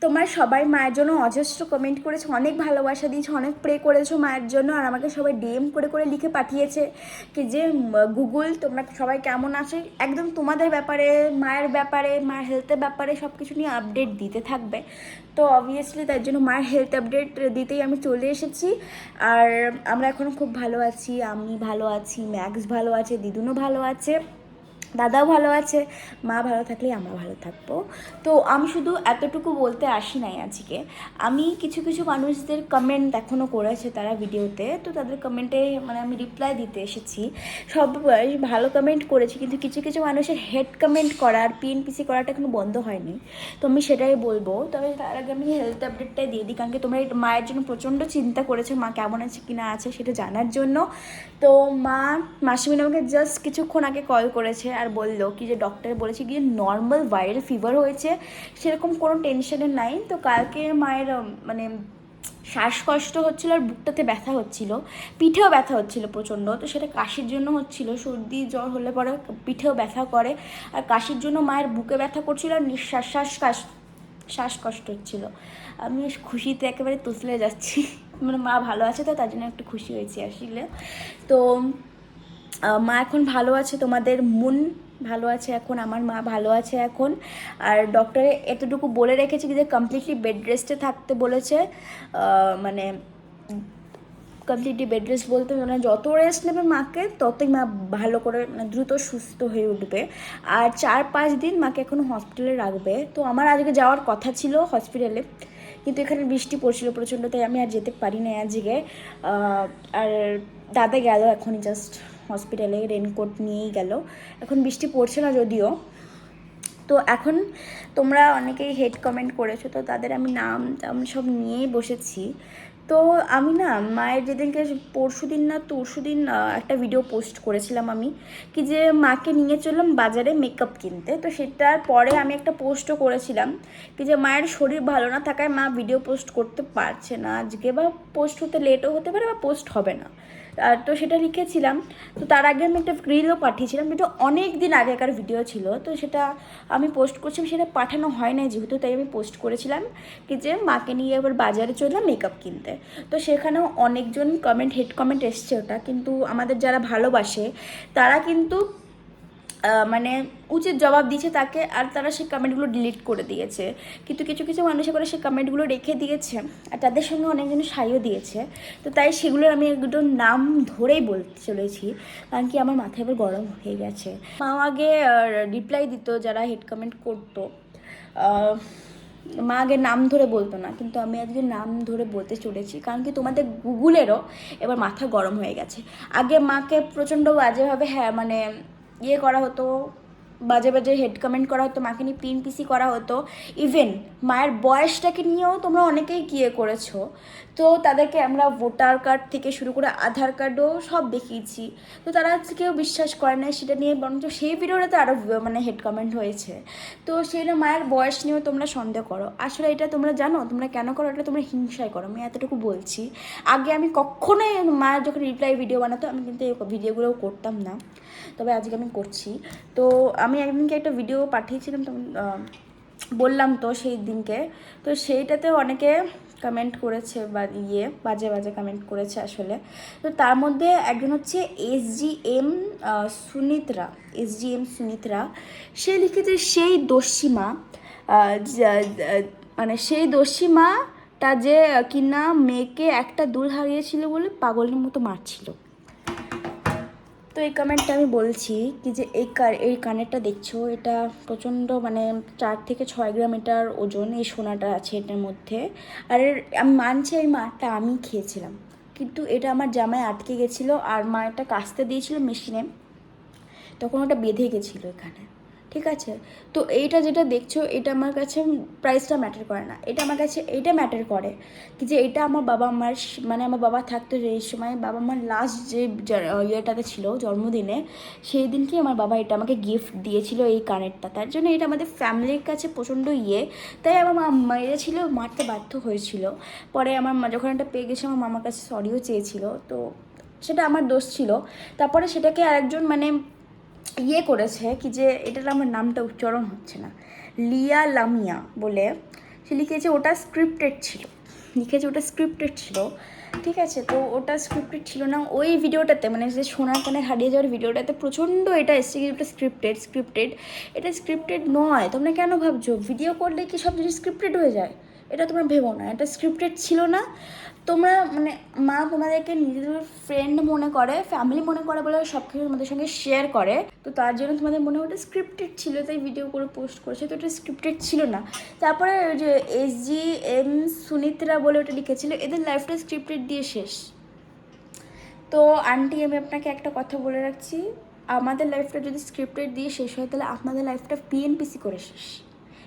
তোমরা সবাই মায়ের জন্য অজস্র কমেন্ট করেছো, অনেক ভালোবাসা দিয়েছো, অনেক প্রে করেছো মায়ের জন্য। আর আমাকে সবাই ডিএম করে করে লিখে পাঠিয়েছে কি যে গুগল তোমরা সবাই কেমন আছো, একদম তোমাদের ব্যাপারে, মায়ের ব্যাপারে, মায়ের হেলথের ব্যাপারে সব কিছু নিয়ে আপডেট দিতে থাকবে। তো অবভিয়াসলি তার জন্য মায়ের হেলথ আপডেট দিতেই আমি চলে এসেছি। আর আমরা এখন খুব ভালো আছি, আমি ভালো আছি, ম্যাক্স ভালো আছে, দিদুনও ভালো আছে, দাদাও ভালো আছে। মা ভালো থাকলেই আমরা ভালো থাকবো। তো আমি শুধু এতটুকু বলতে আসি নাই আজকে, আমি কিছু কিছু মানুষদের কমেন্ট এখনও করেছে তারা ভিডিওতে, তো তাদের কমেন্টে মানে আমি রিপ্লাই দিতে এসেছি। সবাই ভালো কমেন্ট করেছি, কিন্তু কিছু কিছু মানুষের হেড কমেন্ট করা আর পিএনপিসি করাটা এখনো বন্ধ হয়নি। তো আমি সেটাই বলবো। তবে তার আগে আমি হেলথ আপডেটটাই দিয়ে দিই, কারণ কি তোমরা মায়ের জন্য প্রচণ্ড চিন্তা করেছো মা কেমন আছে কি না আছে সেটা জানার জন্য। তো মাসিমিন আমাকে জাস্ট কিছুক্ষণ আগে কল করেছে আর বললো কি যে ডক্টর বলেছে কি যে নর্মাল ভাইরাল ফিভার হয়েছে, সেরকম কোনো টেনশনের নাই। তো কালকে মায়ের মানে শ্বাসকষ্ট হচ্ছিলো আর বুকটাতে ব্যথা হচ্ছিলো, পিঠেও ব্যথা হচ্ছিলো প্রচণ্ড। তো সেটা কাশির জন্য হচ্ছিলো, সর্দি জ্বর হলে পরে পিঠেও ব্যথা করে, আর কাশির জন্য মায়ের বুকে ব্যথা করছিলো আর শ্বাসকষ্ট হচ্ছিলো। আমি খুশিতে একেবারে তুসলে যাচ্ছি, মানে মা ভালো আছে তো তার জন্য একটু খুশি হয়েছি আসলে। তো মা এখন ভালো আছে, তোমাদের মন ভালো আছে এখন, আমার মা ভালো আছে এখন। আর ডক্টরে এতটুকু বলে রেখেছে যে কমপ্লিটলি বেড রেস্টে থাকতে বলেছে। মানে কমপ্লিটলি বেড রেস্ট বলতে মানে যত রেস্ট নেবে মাকে ততই মা ভালো করে মানে দ্রুত সুস্থ হয়ে উঠবে। আর 4-5 দিন মাকে এখনও হসপিটালে রাখবে। তো আমার আজকে যাওয়ার কথা ছিল হসপিটালে, কিন্তু এখানে বৃষ্টি পড়ছিল প্রচণ্ড, তাই আমি আর যেতে পারি না আজকে। আর দাদা গেল এখনই জাস্ট হসপিটালে, রেনকোট নিয়েই গেল। এখন বৃষ্টি পড়ছে না যদিও। তো এখন তোমরা অনেকেই হেড কমেন্ট করেছো, তো তাদের আমি নাম সব নিয়েই বসেছি। তো আমি না মায়ের যেদিনকে পরশুদিন একটা ভিডিও পোস্ট করেছিলাম আমি, কি যে মাকে নিয়ে চললাম বাজারে মেকআপ কিনতে। তো সেটার পরে আমি একটা পোস্টও করেছিলাম কি যে মায়ের শরীর ভালো না থাকায় মা ভিডিও পোস্ট করতে পারছে না আজকে, বা পোস্ট হতে লেটও হতে পারে বা পোস্ট হবে না। তো সেটা লিখেছিলাম। তো তার আগে আমি একটা রিলও পাঠিয়েছিলাম, যেটা অনেক দিন আগেকার ভিডিও ছিল। তো সেটা আমি পোস্ট করছিলাম, সেটা পাঠানো হয় না যেহেতু, তাই আমি পোস্ট করেছিলাম কি যে মাকে নিয়ে এবার বাজারে চললাম মেকআপ কিনতে। তো সেখানেও অনেকজন হেড কমেন্ট এসছে ওটা, কিন্তু আমাদের যারা ভালোবাসে তারা কিন্তু মানে উচিত জবাব দিয়েছে তাকে, আর তারা সেই কমেন্টগুলো ডিলিট করে দিয়েছে। কিন্তু কিছু কিছু মানুষে করে সেই কমেন্টগুলো রেখে দিয়েছে, আর তাদের সঙ্গে অনেকজন সাইও দিয়েছে। তো তাই সেগুলোর আমি একদম নাম ধরেই বলতে চলেছি, কারণ কি আমার মাথায় এবার গরম হয়ে গেছে। মাও আগে রিপ্লাই দিত যারা হেড কমেন্ট করতো, মা আগে নাম ধরে বলতো না, কিন্তু আমি আজকে নাম ধরে বলতে চলেছি, কারণ কি তোমাদের গুগলেরও এবার মাথা গরম হয়ে গেছে। আগে মাকে প্রচণ্ড বাজেভাবে মানে করা হতো, বাজে বাজে হেড কমেন্ট করা হতো, মাকে নিয়ে পিএনপিসি করা হতো। ইভেন মায়ের বয়সটাকে নিয়েও তোমরা অনেকেই করেছো। তো তাদেরকে আমরা ভোটার কার্ড থেকে শুরু করে আধার কার্ডও সব দেখিয়েছি, তো তারা কেউ বিশ্বাস করে না সেটা নিয়ে, বরঞ্চ সেই ভিডিওটাতে আরও মানে হেড কমেন্ট হয়েছে। তো সেটা মায়ের বয়স নিয়েও তোমরা সন্দেহ করো। আসলে এটা তোমরা জানো তোমরা কেন করো? এটা তোমরা হিংসায় করো, আমি এতটুকু বলছি। আগে আমি কখনোই মায়ের যখন রিপ্লাই ভিডিও বানাতো আমি কিন্তু এই ভিডিওগুলোও করতাম না, তবে আজকে আমি করছি। তো আমি একদিনকে একটা ভিডিও পাঠিয়েছিলাম, তখন বললাম তো সেই দিনকে, তো সেইটাতেও অনেকে কমেন্ট করেছে বা বাজে বাজে কমেন্ট করেছে আসলে। তো তার মধ্যে একজন হচ্ছে এসজিএম সুনিত্রা। সে লিখেছে সেই দস্যিমা, মানে সেই দস্যিমাটা যে কিনা মেয়েকে একটা দূর হারিয়েছিল বলে পাগলের মতো মারছিল। তো এই কমেন্টটা আমি বলছি কি যে এই কানেরটা দেখছো, এটা প্রচণ্ড মানে 4 থেকে 6 গ্রাম এটার ওজন, এই সোনাটা আছে এটার মধ্যে। আর আমি মানছি এই মারটা আমি খেয়েছিলাম, কিন্তু এটা আমার জামায় আটকে গেছিলো, আর মা এটা কাচতে দিয়েছিল মেশিনে, তখন ওটা বেঁধে গেছিলো এখানে, ঠিক আছে? তো এইটা যেটা দেখছো এটা আমার কাছে প্রাইসটা ম্যাটার করে না, এটা আমার কাছে এইটা ম্যাটার করে কি যে এটা আমার বাবা মার মানে আমার বাবা থাকতো এই সময়, বাবা মার লাস্ট যে ইয়েটাতে ছিল জন্মদিনে, সেই দিনকে আমার বাবা এটা আমাকে গিফট দিয়েছিল এই কানেরটা। তার জন্য এটা আমাদের ফ্যামিলির কাছে প্রচণ্ড তাই আমার মা মেরেছিল, মারতে বাধ্য হয়েছিল। পরে আমার মা যখন এটা পেয়ে গেছে আমার মামার কাছে সরিও চেয়েছিল, তো সেটা আমার দোষ ছিল। তারপরে সেটাকে আরেকজন মানে করেছে কি যে এটার আমার নামটা উচ্চারণ হচ্ছে না, লিয়া লামিয়া বলে, সে লিখেছে ওটা স্ক্রিপ্টেড ছিল, লিখেছে ওটা স্ক্রিপ্টেড ছিল। ঠিক আছে, তো ওটা স্ক্রিপ্টেড ছিল না। ওই ভিডিওটাতে মানে যে সোনার কানে হারিয়ে যাওয়ার ভিডিওটাতে প্রচণ্ড এটা এসছে কি ওটা স্ক্রিপ্টেড। এটা স্ক্রিপ্টেড নয়। তোমরা কেন ভাবছো ভিডিও করলে কি সব জিনিস স্ক্রিপ্টেড হয়ে যায়? এটা তোমরা ভেবো না, এটা স্ক্রিপ্টেড ছিল না। তোমরা মানে মা তোমাদেরকে নিজেদের ফ্রেন্ড মনে করে, ফ্যামিলি মনে করে বলে সব কিছু তোমাদের সঙ্গে শেয়ার করে, তো তার জন্য তোমাদের মনে হয় ওটা স্ক্রিপ্টেড ছিল তাই ভিডিও করে পোস্ট করেছে, তো ওটা স্ক্রিপ্টেড ছিল না। তারপরে ওই যে SGM সুনিত্রা বলে ওটা লিখেছিল এদের লাইফটা স্ক্রিপ্টেড দিয়ে শেষ। তো আন্টি আমি আপনাকে একটা কথা বলে রাখছি, আমাদের লাইফটা যদি স্ক্রিপ্টেড দিয়ে শেষ হয় তাহলে আপনাদের লাইফটা PNPC করে শেষ।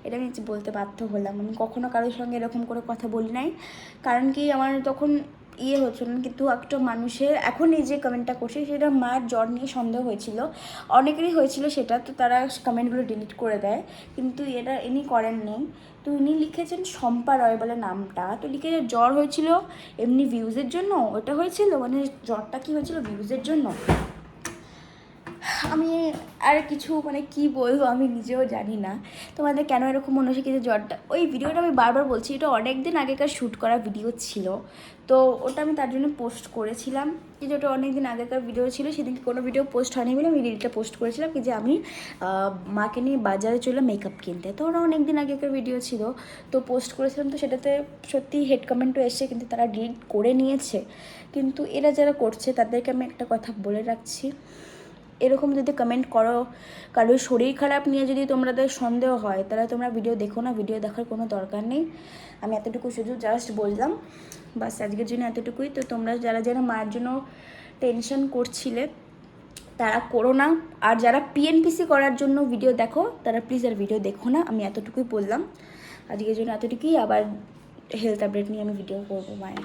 এটা আমি বলতে বাধ্য হলাম। আমি কখনো কারোর সঙ্গে এরকম করে কথা বলি নাই, কারণ কি আমার তখন হচ্ছিল না। কিন্তু একটা মানুষের এখন এই যে কমেন্টটা করছে সেটা মায়ের জ্বর নিয়ে সন্দেহ হয়েছিল, অনেকেরই হয়েছিল সেটা, তো তারা কমেন্টগুলো ডিলিট করে দেয়, কিন্তু ইনি করেননি। তো ইনি লিখেছেন শম্পা রয় বলে নামটা, তো লিখেছে জ্বর হয়েছিল এমনি ভিউজের জন্য, ওটা হয়েছিল মানে জ্বরটা কি হয়েছিল ভিউজের জন্য। আমি আর কিছু মানে কি বলবো আমি নিজেও জানি না তোমাদের কেন এরকম মনে হচ্ছে কি যে জ্বরটা। ওই ভিডিওটা আমি বারবার বলছি এটা অনেক দিন আগেকার শ্যুট করা ভিডিও ছিল, তো ওটা আমি তার জন্য পোস্ট করেছিলাম কি যে ওটা অনেক দিন আগেকার ভিডিও ছিল। সেদিনকে কোনো ভিডিও পোস্ট হয়নি বলে আমি রিলটা পোস্ট করেছিলাম কি যে আমি মাকে নিয়ে বাজারে চলে মেকআপ কিনতে, তো ওটা অনেক দিন আগেকার ভিডিও ছিল, তো পোস্ট করেছিলাম। তো সেটাতে সত্যি হেড কমেন্টও এসছে কিন্তু তারা ডিলিট করে নিয়েছে। কিন্তু এরা যারা করছে তাদেরকে আমি একটা কথা বলে রাখছি, এরকম যদি কমেন্ট করো, কারোর শরীর খারাপ নিয়ে যদি তোমাদের সন্দেহ হয় তাহলে তোমরা ভিডিও দেখো না, ভিডিও দেখার কোনো দরকার নেই। আমি এতটুকু শুধু জাস্ট বললাম, বাস আজকের জন্য এতটুকুই। তো তোমরা যারা যারা মায়ের জন্য টেনশন করছিলে তারা করো না, আর যারা PNPC করার জন্য ভিডিও দেখো তারা প্লিজ আর ভিডিও দেখো না। আমি এতটুকুই বললাম, আজকের জন্য এতটুকুই। আবার হেলথ আপডেট নিয়ে আমি ভিডিও করবো মায়ের।